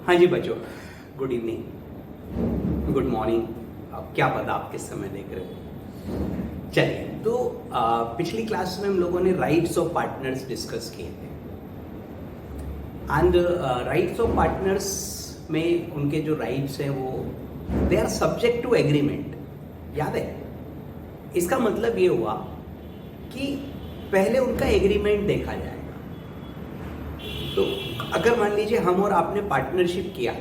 हाँ जी बच्चों, good evening, good morning. अब क्या पता आप किस समय देख रहे हो। चलिए, तो पिछली क्लास में हम लोगों ने राइट्स ऑफ पार्टनर्स डिस्कस किए थे। एंड राइट्स ऑफ पार्टनर्स में उनके जो राइट्स हैं वो they are subject to agreement. याद है? इसका मतलब ये हुआ कि पहले उनका एग्रीमेंट देखा जाएगा। तो अगर मान लीजिए हम और आपने पार्टनरशिप किया,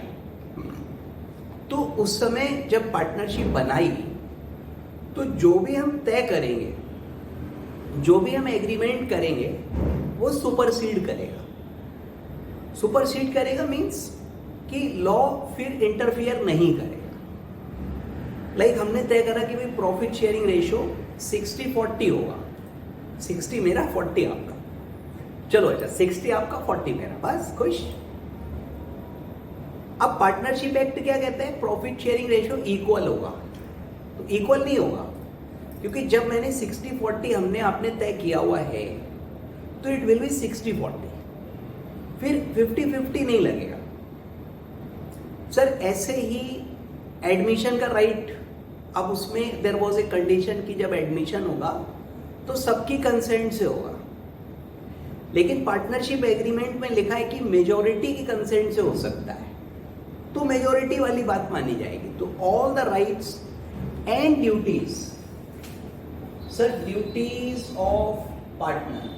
तो उस समय जब पार्टनरशिप बनाई तो जो भी हम तय करेंगे, जो भी हम एग्रीमेंट करेंगे, वो सुपरसीड करेगा। सुपरसीड करेगा मीन्स कि लॉ फिर इंटरफियर नहीं करेगा। लाइक हमने तय करा कि भाई प्रॉफिट शेयरिंग रेशियो 60-40 होगा, 60 मेरा 40 आपका। चलो अच्छा, 60 आपका 40 मेरा, बस खुश। अब पार्टनरशिप एक्ट क्या कहता है? प्रॉफिट शेयरिंग रेशियो इक्वल होगा। तो इक्वल नहीं होगा, क्योंकि जब मैंने 60-40 हमने आपने तय किया हुआ है तो इट विल बी 60-40, फिर 50-50 नहीं लगेगा। सर ऐसे ही एडमिशन का राइट, अब उसमें देयर वाज ए कंडीशन कि जब एडमिशन होगा तो सबकी कंसेंट से होगा, लेकिन पार्टनरशिप एग्रीमेंट में लिखा है कि मेजॉरिटी की कंसेंट से हो सकता है, तो मेजॉरिटी वाली बात मानी जाएगी। तो all the rights and duties, sir duties of partner,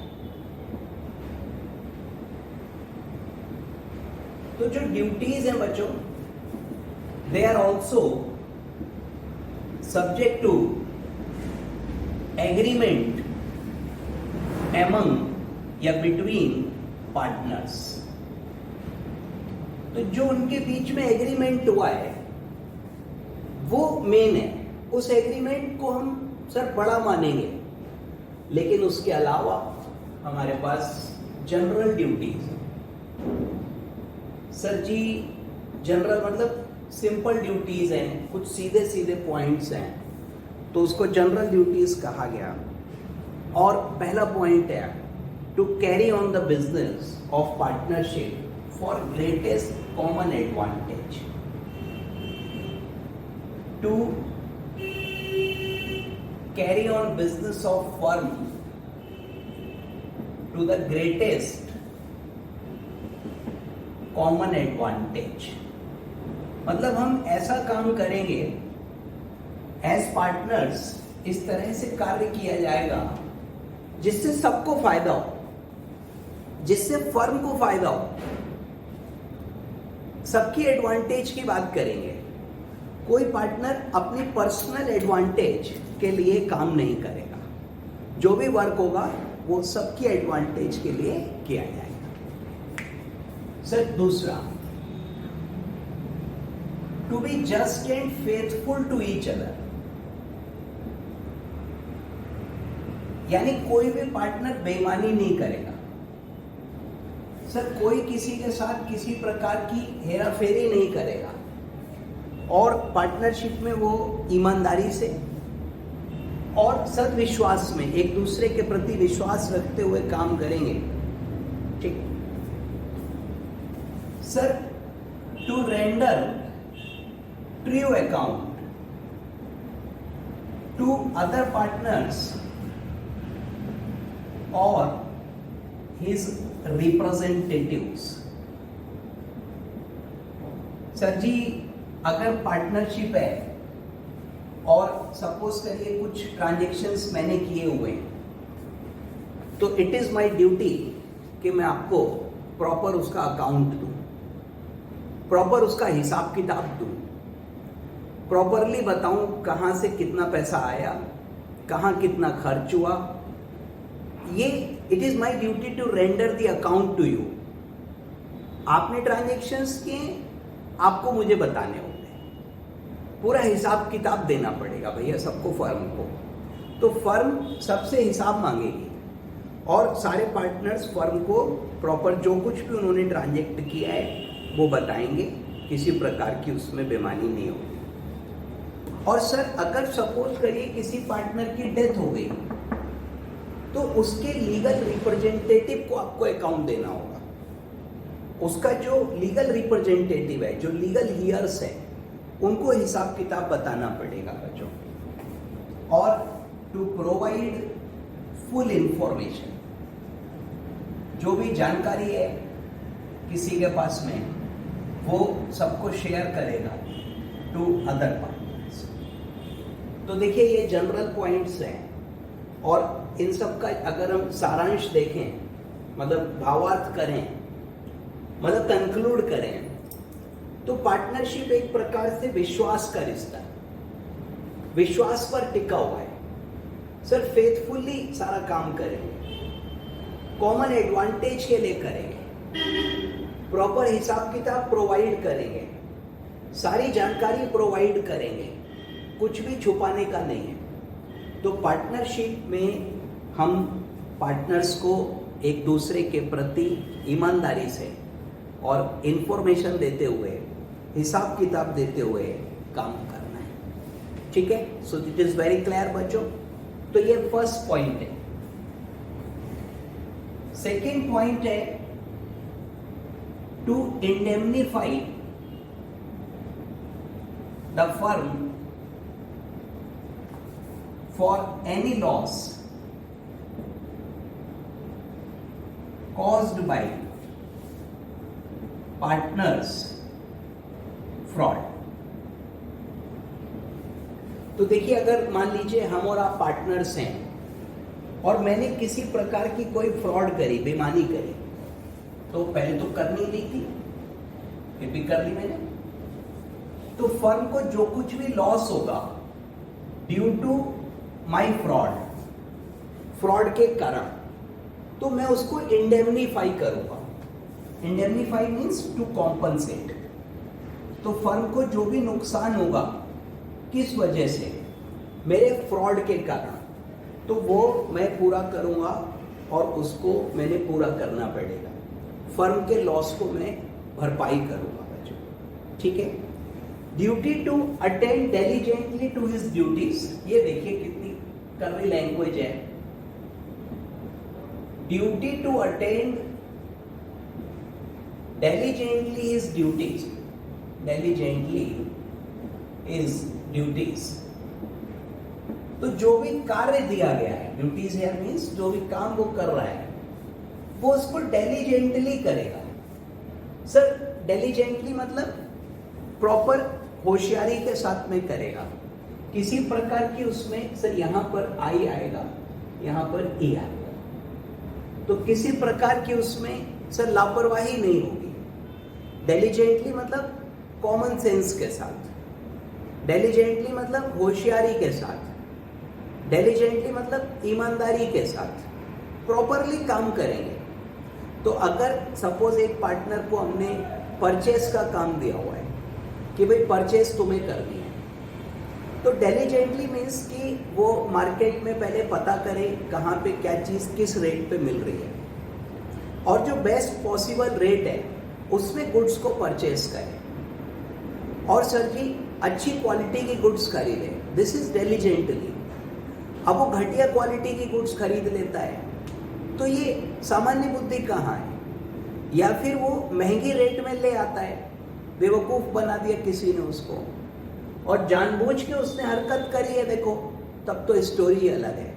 तो जो ड्यूटीज हैं बच्चों, they are also subject to agreement among या बिटवीन पार्टनर्स। तो जो उनके बीच में एग्रीमेंट हुआ है वो मेन है। उस एग्रीमेंट को हम सर बड़ा मानेंगे, लेकिन उसके अलावा हमारे पास जनरल ड्यूटीज। सर जी जनरल मतलब सिंपल ड्यूटीज हैं, कुछ सीधे सीधे पॉइंट्स हैं, तो उसको जनरल ड्यूटीज कहा गया। और पहला पॉइंट है to carry on the business of partnership for greatest common advantage, to carry on business of firm to the greatest common advantage। मतलब हम ऐसा काम करेंगे एज पार्टनर्स, इस तरह से कार्य किया जाएगा जिससे सबको फायदा हो, जिससे फर्म को फायदा हो। सबकी एडवांटेज की बात करेंगे। कोई पार्टनर अपनी पर्सनल एडवांटेज के लिए काम नहीं करेगा। जो भी वर्क होगा वो सबकी एडवांटेज के लिए किया जाएगा। सर दूसरा, to be just and faithful to each other, यानी कोई भी पार्टनर बेईमानी नहीं करेगा। सर कोई किसी के साथ किसी प्रकार की हेराफेरी नहीं करेगा, और पार्टनरशिप में वो ईमानदारी से और सद्विश्वास में एक दूसरे के प्रति विश्वास रखते हुए काम करेंगे। ठीक sir, to render true account to other partners और हिज रिप्रेजेंटेटिव्स। सर जी अगर पार्टनरशिप है और सपोज करिए कुछ ट्रांजैक्शंस मैंने किए हुए हैं, तो इट इज माय ड्यूटी कि मैं आपको प्रॉपर उसका अकाउंट दूं, प्रॉपर उसका हिसाब किताब दूं, प्रॉपरली बताऊं कहां से कितना पैसा आया, कहां कितना खर्च हुआ। ये it is my duty to render the account to you. आपने ट्रांजेक्शन्स किए, आपको मुझे बताने होंगे, पूरा हिसाब किताब देना पड़ेगा भैया सबको, फर्म को। तो फर्म सबसे हिसाब मांगेगी और सारे पार्टनर्स फर्म को प्रॉपर जो कुछ भी उन्होंने ट्रांजेक्ट किया है वो बताएंगे, किसी प्रकार की उसमें बेईमानी नहीं होगी। और सर अगर सपोज करिए किसी पार्टनर की डेथ हो गई, तो उसके लीगल रिप्रेजेंटेटिव को आपको अकाउंट देना होगा। उसका जो लीगल रिप्रेजेंटेटिव है, जो लीगल हियर्स है, उनको हिसाब किताब बताना पड़ेगा बच्चों, और टू प्रोवाइड फुल इंफॉर्मेशन, जो भी जानकारी है किसी के पास में वो सबको शेयर करेगा टू अदर पार्टनर्स। तो देखिए ये जनरल पॉइंट्स हैं, और इन सब का अगर हम सारांश देखें, मतलब भावार्थ करें, मतलब कंक्लूड करें, तो पार्टनरशिप एक प्रकार से विश्वास का रिश्ता है, विश्वास पर टिका हुआ है। सर फेथफुली सारा काम करेंगे, कॉमन एडवांटेज के लिए करेंगे, प्रॉपर हिसाब किताब प्रोवाइड करेंगे, सारी जानकारी प्रोवाइड करेंगे, कुछ भी छुपाने का नहीं है। तो पार्टनरशिप में हम पार्टनर्स को एक दूसरे के प्रति ईमानदारी से और इंफॉर्मेशन देते हुए, हिसाब किताब देते हुए काम करना है। ठीक है, so it is very clear बच्चों। तो ये फर्स्ट पॉइंट है। सेकेंड पॉइंट है to indemnify the firm for any loss caused by partners fraud। तो देखिए, अगर मान लीजिए हम और आप पार्टनर्स हैं और मैंने किसी प्रकार की कोई फ्रॉड करी, बेईमानी करी, तो पहले तो करनी नहीं थी, फिर भी कर ली मैंने, तो फर्म को जो कुछ भी लॉस होगा ड्यू टू माई फ्रॉड के कारण, तो मैं उसको इंडेमनीफाई करूंगा। Indemnify means to compensate. तो फर्म को जो भी नुकसान होगा किस वजह से, मेरे फ्रॉड के कारण, तो वो मैं पूरा करूंगा और उसको मैंने पूरा करना पड़ेगा। फर्म के लॉस को मैं भरपाई करूंगा बच्चों। ठीक है, duty to attend diligently to his duties. ये देखिए कितनी कर्री लैंग्वेज है। Duty to attend diligently his duties, diligently his duties. तो जो भी कार्य दिया गया है, ड्यूटीज हियर मींस जो भी काम वो कर रहा है वो उसको डिलिजेंटली करेगा। सर डिलिजेंटली मतलब प्रॉपर होशियारी के साथ में करेगा, किसी प्रकार की उसमें सर यहां पर आई आएगा, यहां पर ई आएगा, तो किसी प्रकार की उसमें सर लापरवाही नहीं होगी। डिलिजेंटली मतलब कॉमन सेंस के साथ, डिलिजेंटली मतलब होशियारी के साथ, डिलिजेंटली मतलब ईमानदारी के साथ प्रॉपरली काम करेंगे। तो अगर सपोज एक पार्टनर को हमने परचेस का काम दिया हुआ है कि भाई परचेस तुम्हें करनी है, तो डिलिजेंटली मीन्स कि वो मार्केट में पहले पता करे कहाँ पे क्या चीज़ किस रेट पे मिल रही है, और जो बेस्ट पॉसिबल रेट है उसमें गुड्स को परचेस करे, और सर जी अच्छी क्वालिटी की गुड्स खरीदे, दिस इज डिलिजेंटली। अब वो घटिया क्वालिटी की गुड्स खरीद लेता है, तो ये सामान्य बुद्धि कहाँ है? या फिर वो महंगी रेट में ले आता है, बेवकूफ़ बना दिया किसी ने उसको, और जानबूझ के उसने हरकत करी है, देखो तब तो स्टोरी अलग है,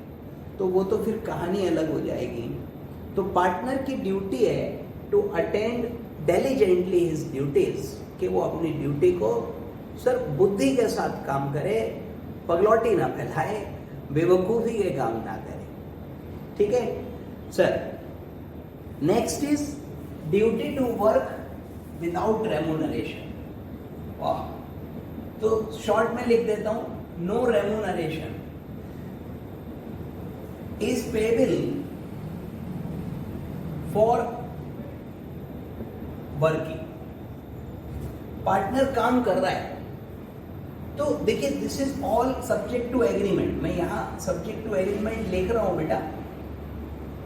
तो वो तो फिर कहानी अलग हो जाएगी। तो पार्टनर की ड्यूटी है to attend diligently his duties, कि वो अपनी ड्यूटी को सर बुद्धि के साथ काम करे, पगलौटी ना फैलाए, बेवकूफ़ी के काम ना करे। ठीक है sir. Next is duty to work without remuneration. वाह, तो शॉर्ट में लिख देता हूं, no remuneration is payable for working. Partner काम कर रहा है, तो देखिए this is all subject to agreement. मैं यहां सब्जेक्ट टू एग्रीमेंट लिख रहा हूं बेटा,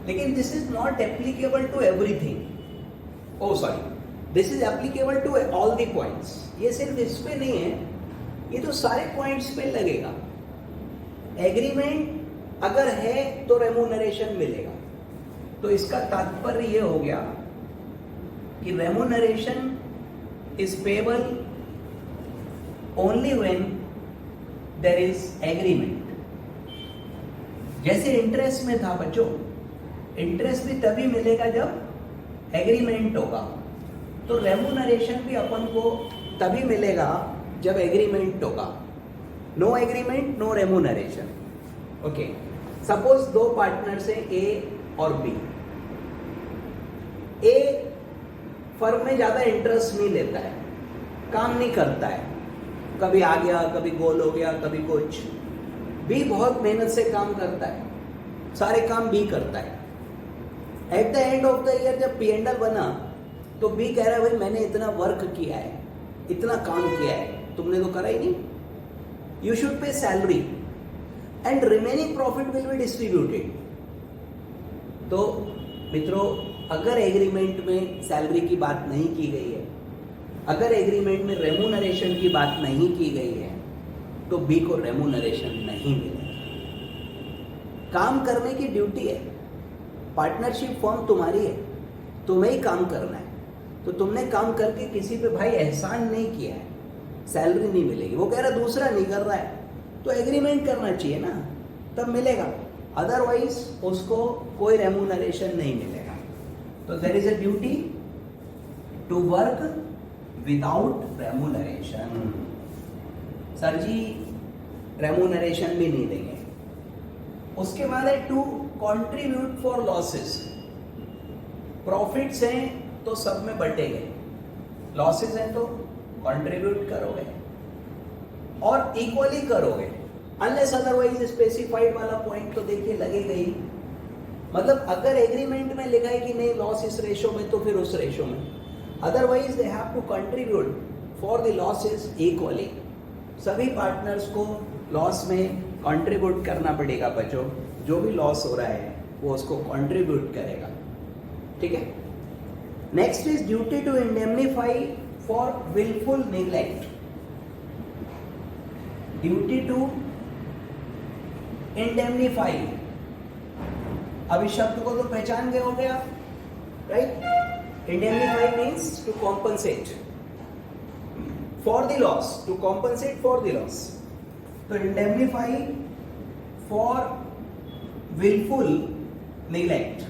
लेकिन this is not applicable to everything. Oh sorry, this is applicable to all the points. ये सिर्फ इस पे नहीं है, ये तो सारे पॉइंट्स पे लगेगा। एग्रीमेंट अगर है तो रेम्यूनरेशन मिलेगा। तो इसका तात्पर्य ये हो गया कि remuneration is payable only when there is agreement. जैसे इंटरेस्ट में था बच्चों, इंटरेस्ट भी तभी मिलेगा जब एग्रीमेंट होगा, तो रेम्यूनरेशन भी अपन को तभी मिलेगा जब एग्रीमेंट होगा। No agreement no remuneration. Okay, suppose दो पार्टनर्स हैं ए और बी। ए फर्म में ज्यादा इंटरेस्ट नहीं लेता है, काम नहीं करता है, कभी आ गया कभी गोल हो गया कभी कुछ। बी बहुत मेहनत से काम करता है, सारे काम बी करता है। At the end of the year जब P&L बना तो बी कह रहा है भाई मैंने इतना वर्क किया है, इतना काम किया है, तुमने तो करा ही नहीं, you should pay salary and remaining profit will be distributed. तो मित्रों, अगर एग्रीमेंट में सैलरी की बात नहीं की गई है, अगर एग्रीमेंट में रेम्यूनरेशन की बात नहीं की गई है, तो बी को रेम्यूनरेशन नहीं मिलेगा। काम करने की ड्यूटी है, पार्टनरशिप फॉर्म तुम्हारी है, तुम्हें ही काम करना है। तो तुमने काम करके किसी पे भाई एहसान नहीं किया है, सैलरी नहीं मिलेगी। वो कह रहा दूसरा नहीं कर रहा है, तो एग्रीमेंट करना चाहिए ना, तब मिलेगा, अदरवाइज उसको कोई रेम्यूनरेशन नहीं मिलेगा। तो there is a duty to work without remuneration. Sir जी रेम्यूनरेशन भी नहीं देंगे। उसके बाद है to contribute for losses. Profits हैं तो सब में बटेंगे, लॉसेस हैं तो कंट्रीब्यूट करोगे और इक्वली करोगे, अनलेस अदरवाइज स्पेसिफाइड वाला पॉइंट तो देखिए लगेगा ही। मतलब अगर एग्रीमेंट में लिखा है कि नहीं लॉस इस रेशो में, तो फिर उस रेशो में, otherwise they have to contribute for the losses equally. सभी पार्टनर्स को लॉस में कंट्रीब्यूट करना पड़ेगा बच्चों, जो भी लॉस हो रहा है वो उसको कंट्रीब्यूट करेगा, ठीक है। Next is duty to indemnify for wilful neglect. Duty to indemnify, अब इस शब्द को तो पहचान गए हो गया, right. Indemnify means to compensate for the loss, to compensate for the loss. तो indemnify for wilful neglect.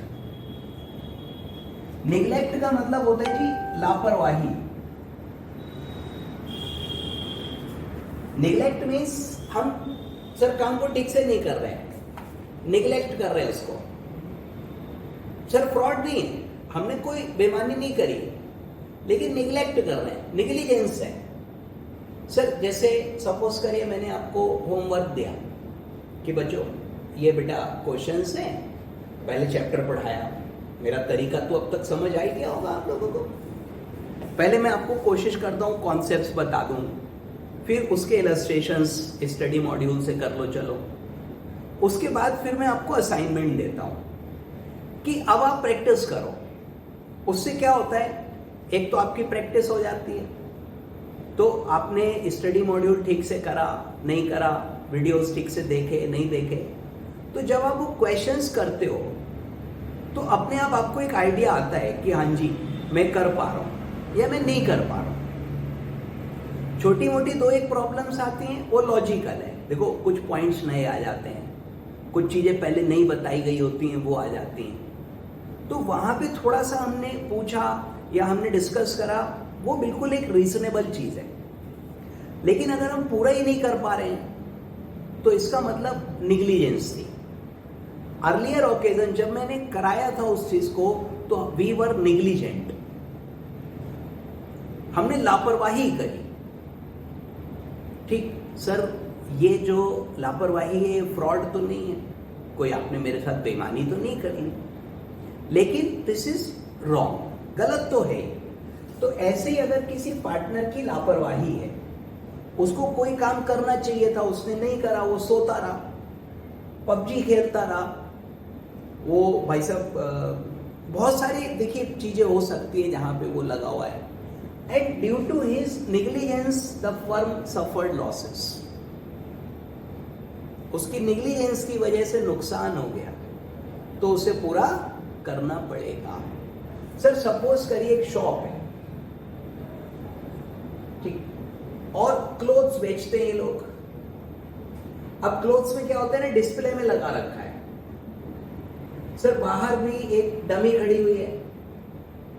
Neglect का मतलब होता है जी लापरवाही। निग्लेक्ट मीन्स हम सर काम को ठीक से नहीं कर रहे हैं, निग्लेक्ट कर रहे हैं उसको। सर फ्रॉड नहीं है, हमने कोई बेईमानी नहीं करी, लेकिन निग्लेक्ट कर रहे हैं, निग्लिजेंस है। सर जैसे सपोज करिए मैंने आपको होमवर्क दिया कि बच्चों ये बेटा क्वेश्चंस हैं, पहले चैप्टर पढ़ाया, मेरा तरीका तो अब तक समझ आ ही गया होगा आप लोगों को। पहले मैं आपको कोशिश करता हूँ कॉन्सेप्ट्स बता दूँ, फिर उसके इलस्ट्रेशंस स्टडी मॉड्यूल से कर लो चलो, उसके बाद फिर मैं आपको असाइनमेंट देता हूँ कि अब आप प्रैक्टिस करो। उससे क्या होता है, एक तो आपकी प्रैक्टिस हो जाती है, तो आपने स्टडी मॉड्यूल ठीक से करा नहीं करा, वीडियोस ठीक से देखे नहीं देखे, तो जब आप वो क्वेश्चंस करते हो तो अपने आप आपको एक आइडिया आता है कि हाँ जी मैं कर पा रहा हूँ या मैं नहीं कर पा रहा हूँ। छोटी मोटी दो एक प्रॉब्लम्स आती हैं, वो लॉजिकल है। देखो कुछ पॉइंट्स नए आ जाते हैं, कुछ चीज़ें पहले नहीं बताई गई होती हैं वो आ जाती हैं, तो वहाँ पे थोड़ा सा हमने पूछा या हमने डिस्कस करा, वो बिल्कुल एक रीजनेबल चीज़ है। लेकिन अगर हम पूरा ही नहीं कर पा रहे हैं तो इसका मतलब निग्लिजेंस थी। अर्लियर ओकेजन जब मैंने कराया था उस चीज को, तो वी वर निग्लिजेंट, हमने लापरवाही करी। ठीक सर, ये जो लापरवाही है फ्रॉड तो नहीं है, कोई आपने मेरे साथ बेईमानी तो नहीं करी, लेकिन दिस इज रॉन्ग, गलत तो है। तो ऐसे ही अगर किसी पार्टनर की लापरवाही है, उसको कोई काम करना चाहिए था उसने नहीं करा, वो सोता रहा, पबजी खेलता रहा, वो भाई साहब बहुत सारी देखिए चीजें हो सकती है जहां पे वो लगा हुआ है, and due to his negligence the firm suffered losses. उसकी निग्लिजेंस की वजह से नुकसान हो गया, तो उसे पूरा करना पड़ेगा। सर सपोज करिए एक शॉप है, ठीक, और क्लोथ्स बेचते हैं ये लोग। अब क्लोथ्स में क्या होता है ना, डिस्प्ले में लगा रखा है। सर बाहर भी एक डमी खड़ी हुई है,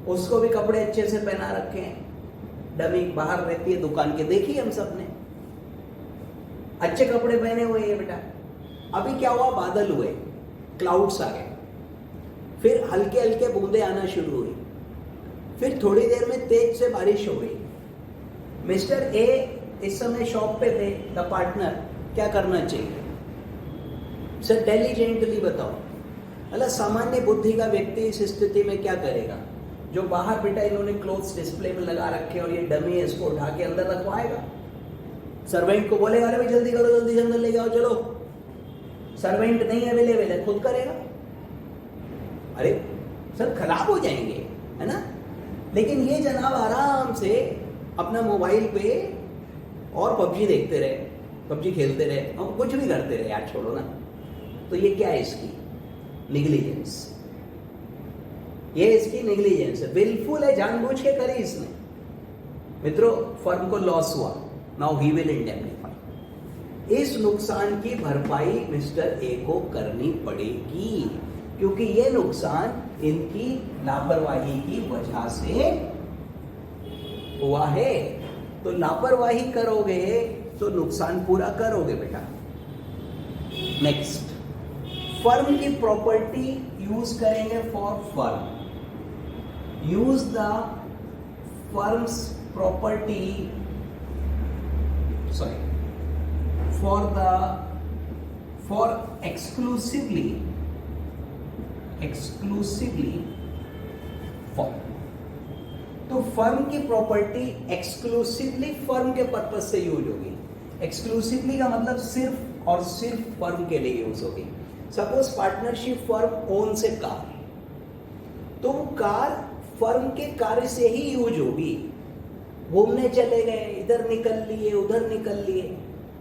उसको भी कपड़े अच्छे से पहना रखे हैं। डमी बाहर रहती है दुकान के, देखिए हम सब ने अच्छे कपड़े पहने हुए हैं बेटा। अभी क्या हुआ, बादल हुए, क्लाउड्स आ गए, फिर हल्के हल्के बूंदे आना शुरू हुई, फिर थोड़ी देर में तेज से बारिश हो गई। मिस्टर ए इस समय शॉप पे थे, द पार्टनर, क्या करना चाहिए? सर इंटेलिजेंटली बताओ, मतलब सामान्य बुद्धि का व्यक्ति इस स्थिति में क्या करेगा? जो बाहर बेटा इन्होंने क्लोथ्स डिस्प्ले में लगा रखे और ये डमी है, इसको उठा के अंदर रखवाएगा। सर्वेंट को बोलेगा अरे भाई जल्दी करो, जल्दी से अंदर ले जाओ, चलो। सर्वेंट नहीं अवेलेबल है, खुद करेगा। अरे सर खराब हो जाएंगे, है ना? लेकिन ये जनाब आराम से अपना मोबाइल पे और पबजी देखते रहे, पबजी खेलते रहे, और कुछ भी करते रहे, यार छोड़ो ना। तो ये क्या है? इसकी नेग्लिजेंस, ये इसकी नेग्लिजेंस है, बिल्कुल है, जानबूझ के करी इसने। मित्रों, फर्म को लॉस हुआ, नाउ ही विल इंडेमनिफाई। इस नुकसान की भरपाई मिस्टर ए को करनी पड़ेगी, क्योंकि ये नुकसान इनकी लापरवाही की वजह से हुआ है। तो लापरवाही करोगे तो नुकसान पूरा करोगे बेटा। नेक्स्ट, फर्म की प्रॉपर्टी यूज करेंगे for firm. Use the firms property, sorry, for exclusively for. तो फर्म की प्रॉपर्टी एक्सक्लूसिवली फर्म के पर्पज से यूज होगी। एक्सक्लूसिवली का मतलब सिर्फ और सिर्फ फर्म के लिए यूज होगी। सपोज पार्टनरशिप फर्म ओन्स ए कार, तो कार फर्म के कार्य से ही यूज होगी। घूमने चले गए, इधर निकल लिए, उधर निकल लिए,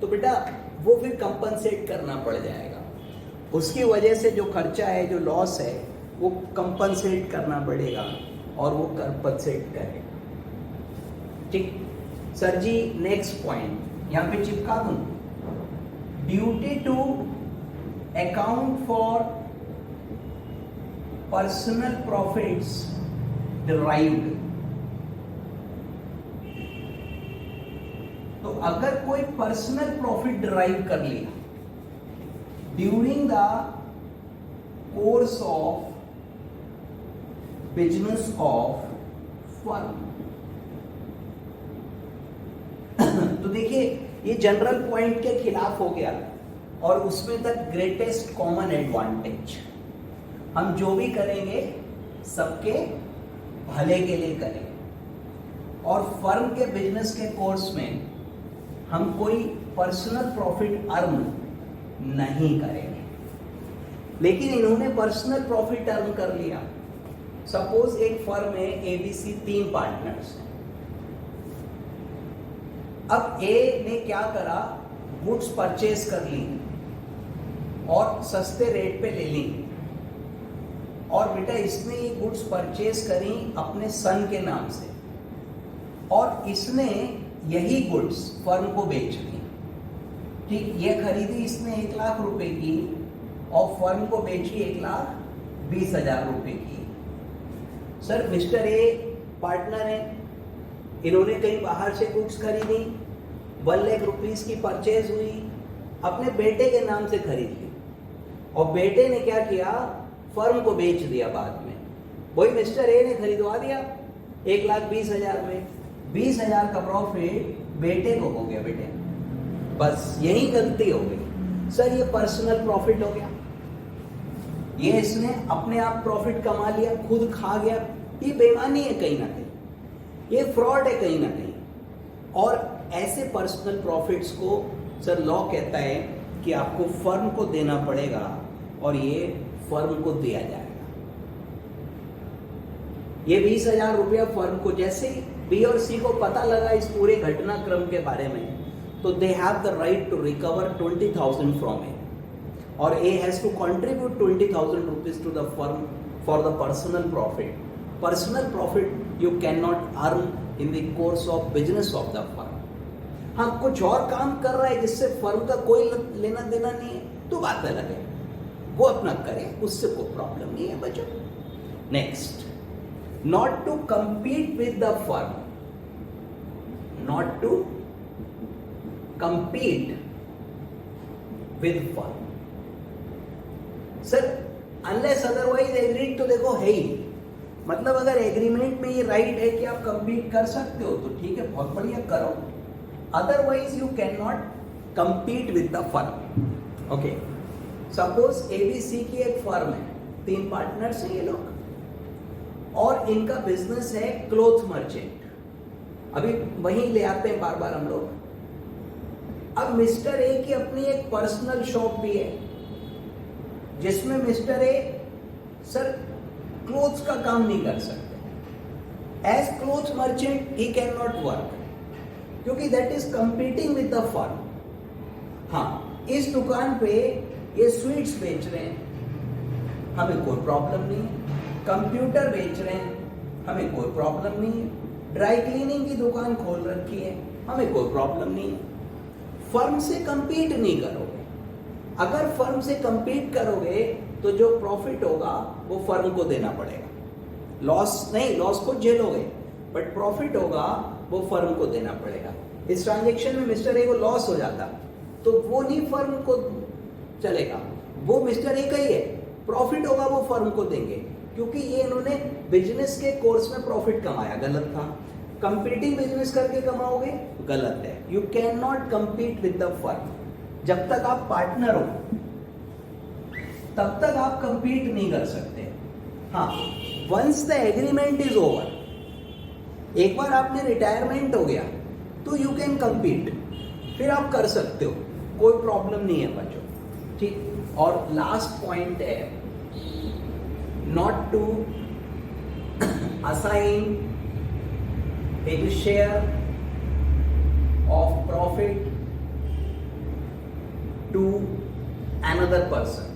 तो बेटा वो फिर कंपनसेट करना पड़ जाएगा। उसकी वजह से जो खर्चा है, जो लॉस है, वो कंपनसेट करना पड़ेगा और वो कंपनसेट करेगा। ठीक सर जी, नेक्स्ट पॉइंट यहां पे चिपका दूं, duty to account for personal profits derived. तो अगर कोई पर्सनल प्रॉफिट डिराइव कर लिया during the course of business of firm, तो देखिए ये जनरल पॉइंट के खिलाफ हो गया और उसमें द ग्रेटेस्ट कॉमन एडवांटेज। हम जो भी करेंगे सबके भले के लिए करेंगे और फर्म के बिजनेस के कोर्स में हम कोई पर्सनल प्रॉफिट अर्न नहीं करेंगे। लेकिन इन्होंने पर्सनल प्रॉफिट अर्न कर लिया। सपोज एक फर्म है एबीसी, 3 पार्टनर्स हैं। अब ए ने क्या करा, गुड्स परचेज कर ली और सस्ते रेट पे ले ली, और बेटा इसने ये गुड्स परचेज करी अपने सन के नाम से, और इसने यही गुड्स फर्म को बेच दी। ठीक, ये खरीदी इसने 1 लाख रुपए की और फर्म को बेची 1,20,000 रुपए की। सर मिस्टर ए पार्टनर है, इन्होंने कहीं बाहर से गुड्स खरीदी, 1 लाख रुपीस की परचेज हुई, अपने बेटे के नाम से खरीद ली, और बेटे ने क्या किया, फर्म को बेच दिया बाद में। वही मिस्टर ए ने खरीदवा दिया 1,20,000 में, 20,000 का प्रॉफिट बेटे को हो गया। बेटे बस यही गलती हो गई। सर ये पर्सनल प्रॉफिट हो गया, ये इसने अपने आप प्रॉफिट कमा लिया, खुद खा गया। ये बेईमानी है कहीं ना कहीं, ये फ्रॉड है कहीं ना कहीं। और ऐसे पर्सनल प्रॉफिट्स को सर लॉ कहता है कि आपको फर्म को देना पड़ेगा और ये फर्म को दिया जाएगा। ये 20,000 रुपया फर्म को, जैसे बी और सी को पता लगा इस पूरे घटनाक्रम के बारे में, तो they have the right to recover 20,000 from A, और A has to contribute 20,000 rupees to the firm for the personal profit, personal profit you can not earn in the course of business of the firm. हाँ, कुछ और काम कर रहा है जिससे firm का कोई लेना देना नहीं है तो बात अलग है, वो अपना करे, उससे कोई प्रॉब्लम नहीं है बच्चों। Next, not to compete with the firm, not to compete with firm। Sir unless otherwise agreed तो देखो है ही, मतलब अगर एग्रीमेंट में ये राइट है कि आप compete कर सकते हो तो ठीक है, बहुत बढ़िया करो, otherwise you can not compete with the firm। Okay, suppose ABC की एक फर्म है, 3 पार्टनर्स हैं ये लोग, और इनका बिजनेस है क्लोथ मर्चेंट। अभी वहीं ले आते हैं बार बार हम लोग। अब मिस्टर ए की अपनी एक पर्सनल शॉप भी है जिसमें मिस्टर ए सर क्लोथ्स का काम नहीं कर सकते। As cloth merchant he can not work क्योंकि that is competing with the firm. हाँ, इस दुकान पे ये स्वीट्स बेच रहे हैं, हमें कोई प्रॉब्लम नहीं है। कंप्यूटर बेच रहे हैं, हमें कोई प्रॉब्लम नहीं है। ड्राई क्लीनिंग की दुकान खोल रखी है, हमें कोई प्रॉब्लम नहीं है। फर्म से compete नहीं करोगे। अगर फर्म से compete करोगे तो जो प्रॉफिट होगा वो फर्म को देना पड़ेगा। लॉस नहीं, लॉस को झेलोगे, बट प्रॉफिट होगा वो फर्म को देना पड़ेगा। इस ट्रांजेक्शन में मिस्टर ए को लॉस हो जाता तो वो नहीं फर्म को चलेगा, वो मिस्टर ए का ही है। प्रॉफिट होगा वो फर्म को देंगे क्योंकि ये इन्होंने बिजनेस के कोर्स में प्रॉफिट कमाया, गलत था। कंपीटिंग बिजनेस करके कमाओगे, गलत है। You can not compete with the firm. जब तक आप पार्टनर हो तब तक आप compete नहीं कर सकते। हाँ, once the agreement is over, एक बार आपने रिटायरमेंट हो गया तो यू कैन compete, फिर आप कर सकते हो, कोई प्रॉब्लम नहीं है बच्चों, ठीक। और लास्ट पॉइंट है not to assign a share of profit to another person।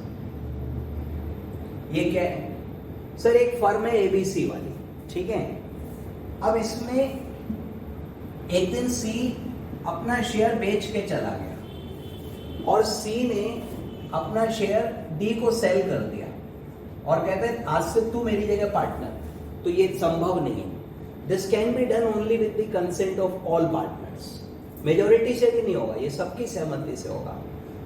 ये क्या है सर? एक फर्म है ABC वाली, ठीक है। अब इसमें एक दिन C अपना शेयर बेच के चला गया और C ने अपना शेयर D को सेल कर दिया और कहते हैं आज से तू मेरी जगह पार्टनर। तो ये संभव नहीं। This can be done only with the consent of all partners. Majority से भी नहीं होगा, ये सबकी सहमति से होगा।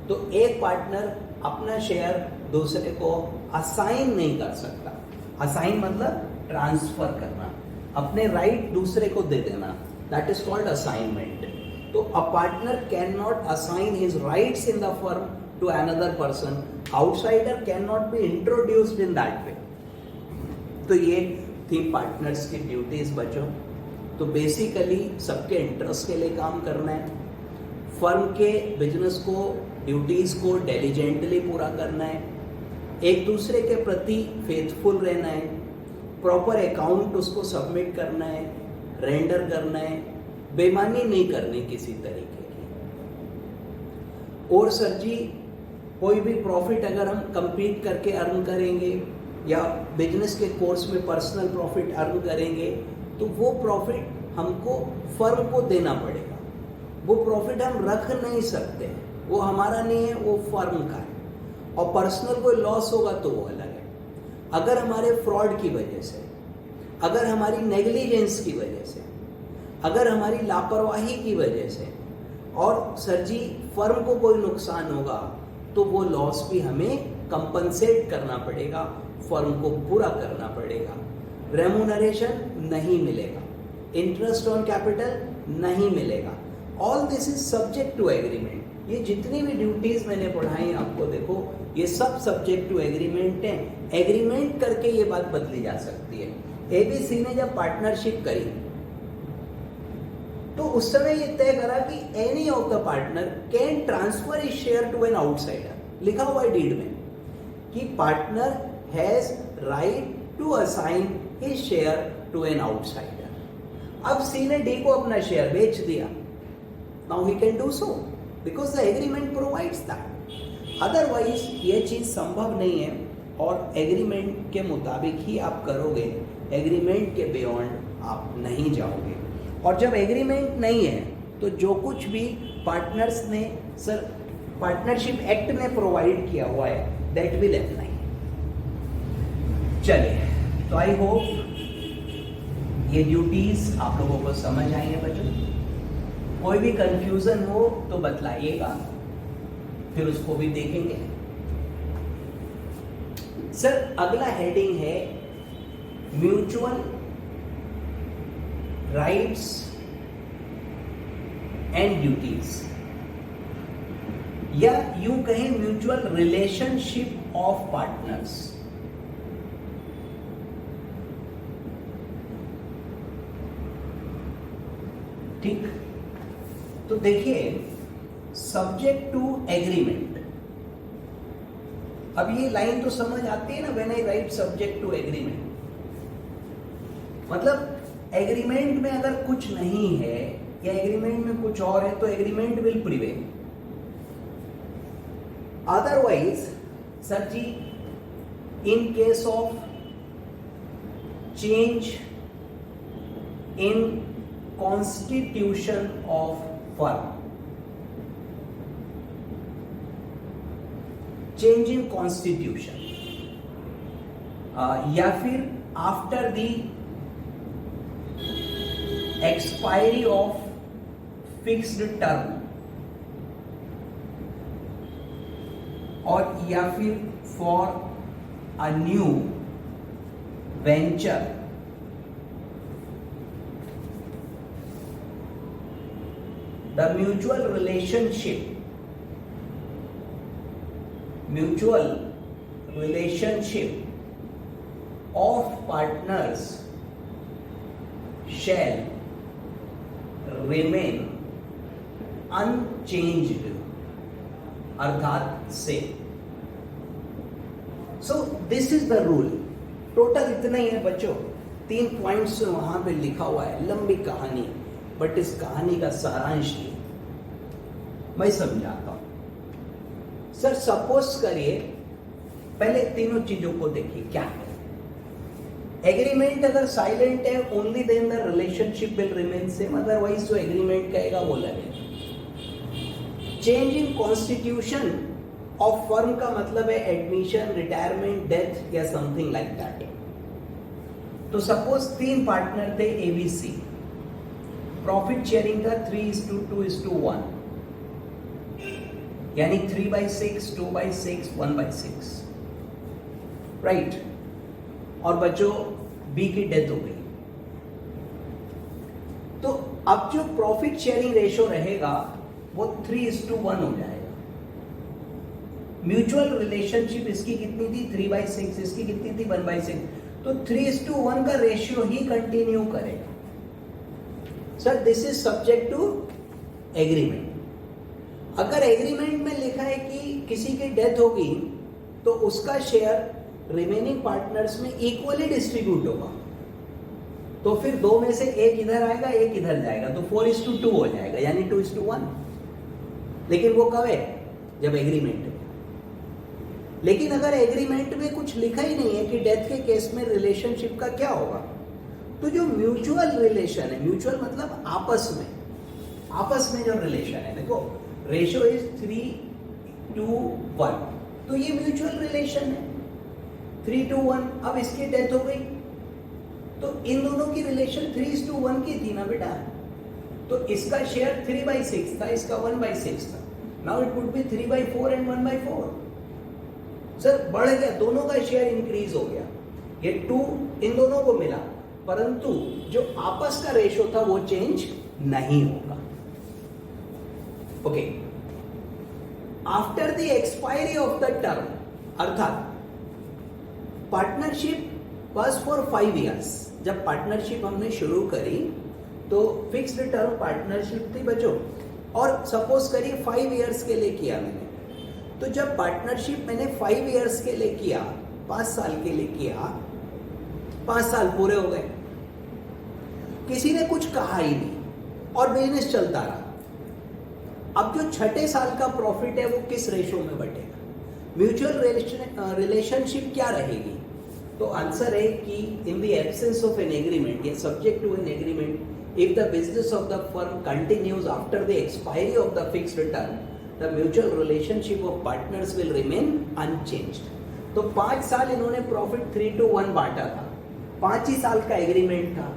तो एक पार्टनर अपना शेयर दूसरे को असाइन नहीं कर सकता। असाइन मतलब ट्रांसफर करना, अपने राइट दूसरे को दे देना, दैट इज कॉल्ड असाइनमेंट। तो a partner can not assign his rights in the firm to another person, outsider cannot be introduced in that way। तो ये थी पार्टनर्स की ड्यूटीज बच्चों। तो बेसिकली सबके इंटरेस्ट के लिए काम करना है, फर्म के बिजनेस को, ड्यूटीज को डिलिजेंटली पूरा करना है, एक दूसरे के प्रति फेथफुल रहना है, प्रॉपर अकाउंट उसको सबमिट करना है, रेंडर करना है, बेईमानी नहीं करनी किसी तरीके की। और सर जी कोई भी प्रॉफिट अगर हम कंपीट करके अर्न करेंगे या बिजनेस के कोर्स में पर्सनल प्रॉफिट अर्न करेंगे तो वो प्रॉफिट हमको फर्म को देना पड़ेगा। वो प्रॉफिट हम रख नहीं सकते, वो हमारा नहीं है, वो फर्म का है। और पर्सनल कोई लॉस होगा तो वो अलग है। अगर हमारे फ्रॉड की वजह से, अगर हमारी नेग्लिजेंस की वजह से, अगर हमारी लापरवाही की वजह से और सर जी फर्म को कोई नुकसान होगा तो वो लॉस भी हमें कंपनसेट करना पड़ेगा, फर्म को पूरा करना पड़ेगा। रेम्यूनरेशन नहीं मिलेगा, इंटरेस्ट ऑन कैपिटल नहीं मिलेगा। All this is subject to agreement. ये जितनी भी ड्यूटीज मैंने पढ़ाई आपको देखो, ये सब सब्जेक्ट टू एग्रीमेंट है। एग्रीमेंट करके ये बात बदली जा सकती है। ABC ने जब पार्टनरशिप करी तो उस समय ये तय करा कि any of the partner can transfer his share to an outsider. लिखा हुआ है डीड में कि partner has right to assign his share to an outsider. अब C ने D को अपना शेयर बेच दिया, now he can do so because the agreement provides that. Otherwise ये चीज संभव नहीं है और एग्रीमेंट के मुताबिक ही आप करोगे। एग्रीमेंट के बियॉन्ड आप नहीं जाओगे। और जब एग्रीमेंट नहीं है तो जो कुछ भी पार्टनर्स ने सर पार्टनरशिप एक्ट ने प्रोवाइड किया हुआ है दैट विल अप्लाई। चलिए, तो आई होप ये ड्यूटीज आप लोगों को समझ आई है बच्चों। कोई भी कंफ्यूजन हो तो बतलाइएगा, फिर उसको भी देखेंगे। सर अगला हेडिंग है म्यूचुअल राइट्स एंड ड्यूटीज, या यूं कहें म्यूचुअल रिलेशनशिप ऑफ पार्टनर्स। ठीक, तो देखिए सब्जेक्ट टू एग्रीमेंट। अब ये लाइन तो समझ आती है ना, when I write subject to agreement, मतलब एग्रीमेंट में अगर कुछ नहीं है या एग्रीमेंट में कुछ और है तो agreement will prevail. Otherwise sir जी in case of change in constitution of firm, change in constitution, या फिर after the expiry of fixed term, और या फिर for a new venture, the mutual relationship of partners shall remain unchanged, अर्थात से। So this is the rule. Total इतना ही है बच्चों, 3 पॉइंट्स वहां पे लिखा हुआ है, लंबी कहानी, बट इस कहानी का सारांश ये मैं समझाता हूं। सर सपोज करिए, पहले तीनों चीजों को देखिए क्या है। एग्रीमेंट अगर साइलेंट है only then the relationship will remain same, otherwise जो एग्रीमेंट कहेगा वो लगेगा। Change in constitution of firm का मतलब है एडमिशन, रिटायरमेंट, डेथ या समथिंग लाइक दैट। तो सपोज 3 पार्टनर थे एबीसी, प्रॉफिट शेयरिंग था 3:2:1, यानी 3/6, 2/6, 1/6, राइट। और बच्चों बी की डेथ हो गई, तो अब जो प्रॉफिट शेयरिंग रेशो रहेगा वो 3:1 हो जाएगा। म्यूचुअल रिलेशनशिप इसकी कितनी थी 3/6, इसकी कितनी थी 1/6, तो 3:1 का रेशियो ही कंटिन्यू करेगा। Sir this is subject to agreement. अगर एग्रीमेंट में लिखा है कि किसी की डेथ होगी तो उसका शेयर रिमेनिंग पार्टनर्स में इक्वली डिस्ट्रीब्यूट होगा, तो फिर 2 में से एक इधर आएगा एक इधर जाएगा, तो 4:2 हो जाएगा, यानी 2:1। लेकिन वो कब है? जब एग्रीमेंट है। लेकिन अगर एग्रीमेंट में कुछ लिखा ही नहीं है कि डेथ के केस में रिलेशनशिप का क्या होगा, तो जो म्यूचुअल रिलेशन है, म्यूचुअल मतलब आपस में जो रिलेशन है, देखो रेशियो इज 3:1, तो ये म्यूचुअल रिलेशन है 3:1। अब इसकी डेथ हो गई तो इन दोनों की रिलेशन 3:1 की थी ना बेटा, तो इसका शेयर 3/6 था, इसका 1/6 था। Now it would be 3/4 and 1/4। Sir बढ़ गया, दोनों का शेयर इंक्रीज हो गया, ये 2 इन दोनों को मिला, परंतु जो आपस का रेशो था वो चेंज नहीं होगा। Okay, after the expiry of the term, अर्थात पार्टनरशिप वाज फॉर 5 इयर्स। जब पार्टनरशिप हमने शुरू करी तो फिक्स्ड टर्म पार्टनरशिप थी बच्चों, और सपोज करिए 5 इयर्स के लिए किया मैंने, तो जब पार्टनरशिप मैंने 5 इयर्स के लिए किया, 5 साल के लिए किया, 5 साल पूरे हो गए, किसी ने कुछ कहा ही नहीं और बिजनेस चलता रहा। अब जो 6ठे साल का प्रॉफिट है वो किस रेशो में बटेगा? म्यूचुअल रिलेशनशिप क्या रहेगी? तो आंसर है कि in the absence of an agreement या subject to an agreement, if the business of the firm continues after the expiry of the fixed term, the mutual relationship of partners will remain unchanged. तो 5 साल इन्होंने profit 3-1 बांटा था, 5 ही साल का agreement था।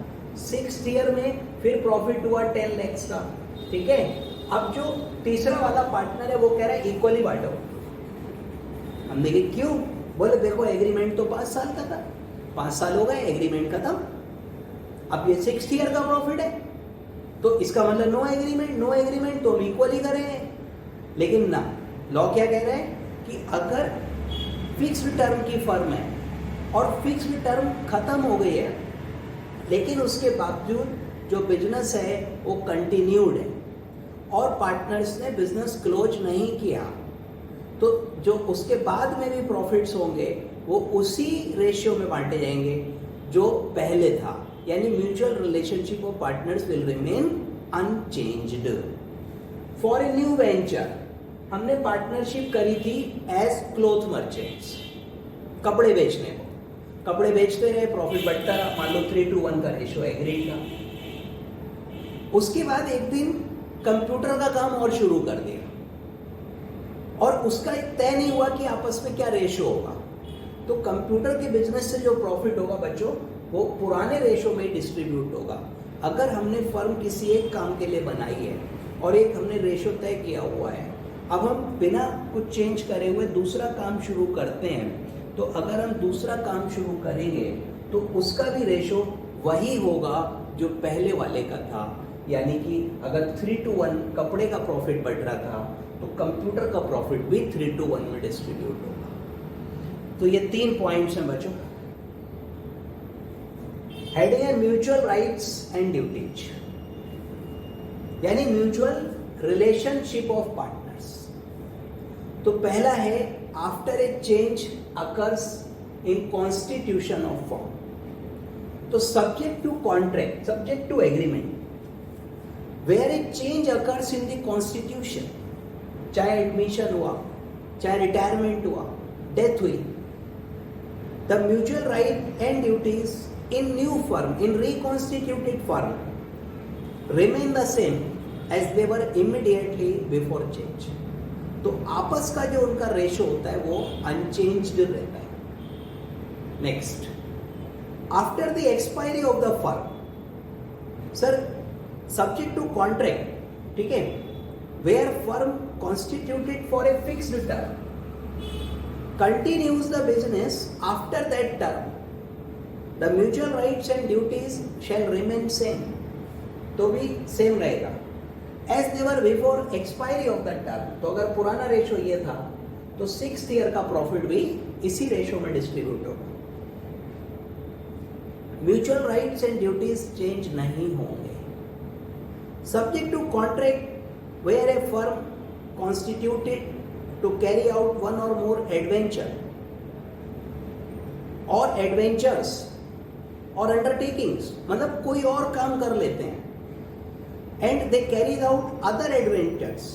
6th year में फिर प्रॉफिट हुआ 10 लाख का, ठीक है। अब जो तीसरा वाला पार्टनर है वो कह रहा है इक्वली बांटो। हम देखे क्यों, बोले देखो एग्रीमेंट तो 5 साल का था, 5 साल हो गए, एग्रीमेंट खत्म, अब ये 6th ईयर का प्रॉफिट है, तो इसका मतलब नो एग्रीमेंट तो हम इक्वली करेंगे। लेकिन ना, लॉ क्या कह रहा है कि अगर फिक्स्ड टर्म की फर्म है और फिक्स्ड टर्म खत्म हो गई है, लेकिन उसके बावजूद जो बिजनेस है वो कंटिन्यूड है और पार्टनर्स ने बिजनेस क्लोज नहीं किया, तो जो उसके बाद में भी प्रॉफिट्स होंगे वो उसी रेशियो में बांटे जाएंगे जो पहले था, यानी mutual relationship of partners will remain unchanged. For a new venture हमने पार्टनरशिप करी थी एज क्लोथ मर्चेंट्स, कपड़े बेचने को, कपड़े बेचते रहे, प्रॉफिट बढ़ता रहा, मान लो 3-1 का रेशियो एग्रीड था। उसके बाद एक दिन कंप्यूटर का काम और शुरू कर दिया और उसका तय नहीं हुआ कि आपस में क्या रेशियो होगा, तो कंप्यूटर के बिजनेस से जो प्रॉफिट होगा बच्चों वो पुराने रेशियो में डिस्ट्रीब्यूट होगा। अगर हमने फर्म किसी एक काम के लिए बनाई है और एक हमने रेशियो तय किया हुआ है, अब हम बिना कुछ चेंज करे हुए दूसरा काम शुरू करते हैं, तो अगर हम दूसरा काम शुरू करेंगे तो उसका भी रेशियो वही होगा जो पहले वाले का था, यानी कि अगर 3-1 कपड़े का प्रॉफिट बढ़ रहा था तो कंप्यूटर का प्रॉफिट भी 3-1 में डिस्ट्रीब्यूट होगा। तो ये 3 पॉइंट्स हैं बच्चों। हेडिंग है म्यूचुअल राइट्स एंड ड्यूटीज, यानी म्यूचुअल रिलेशनशिप ऑफ पार्टनर्स। तो पहला है after a change occurs in constitution of firm, तो subject to contract, subject to agreement, where a change occurs in the constitution, चाहे admission हुआ, चाहे retirement हुआ, death हुई, the mutual right and duties in new firm, in reconstituted firm remain the same as they were immediately before change. तो आपस का जो उनका रेशियो होता है वो अनचेंज्ड रहता है। Next, after the expiry of the firm, sir subject to contract, ठीक है, where firm constituted for a fixed term continues the business after that term, the mutual rights and duties shall remain same, तो भी same रहेगा as they were before expiry of that term। तो अगर पुराना ratio ये था तो 6th year का प्रॉफिट भी इसी रेशियो में डिस्ट्रीब्यूट होगा। Mutual rights and duties change नहीं होंगे। Subject to contract where a firm constituted to carry out one or more adventure or adventures or undertakings, मतलब कोई और काम कर लेते हैं and they carry out other adventures,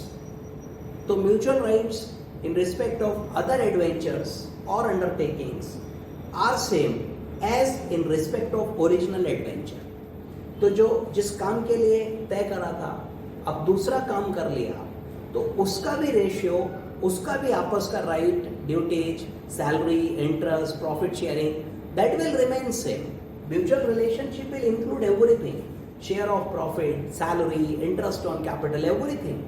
तो mutual rights in respect of other adventures or undertakings are same as in respect of original adventure। तो जो जिस काम के लिए तय करा था अब दूसरा काम कर लिया तो उसका भी रेशियो, उसका भी आपस का right, duties, salary, interest, profit sharing, that will remain same. Mutual relationship will include everything, share of profit, salary, interest on capital, everything,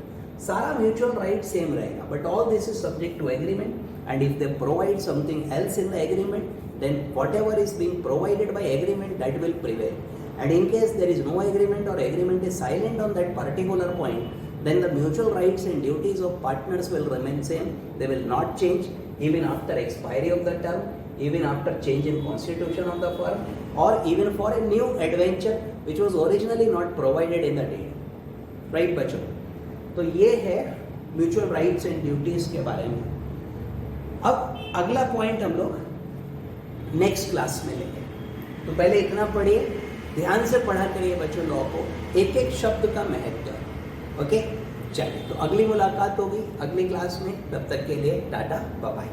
सारा म्यूचुअल राइट सेम रहेगा, but all this is subject to agreement and if they provide something else in the agreement then whatever is being provided by agreement that will prevail, and in case there is no agreement or agreement is silent on that particular point, then the mutual rights and duties of partners will remain same, they will not change even after expiry of the term, even after change in constitution of the firm, or even for a new adventure which was originally not provided in the deed। right बच्चों, तो ये है mutual rights and duties के बारे में। अब अगला point हम लोग नेक्स्ट क्लास में लेंगे, तो पहले इतना पढ़िए, ध्यान से पढ़ा करिए बच्चों लॉ को, एक एक शब्द का महत्व। ओके, चलिए, तो अगली मुलाकात होगी अगली क्लास में, तब तक के लिए टाटा बाय बाय।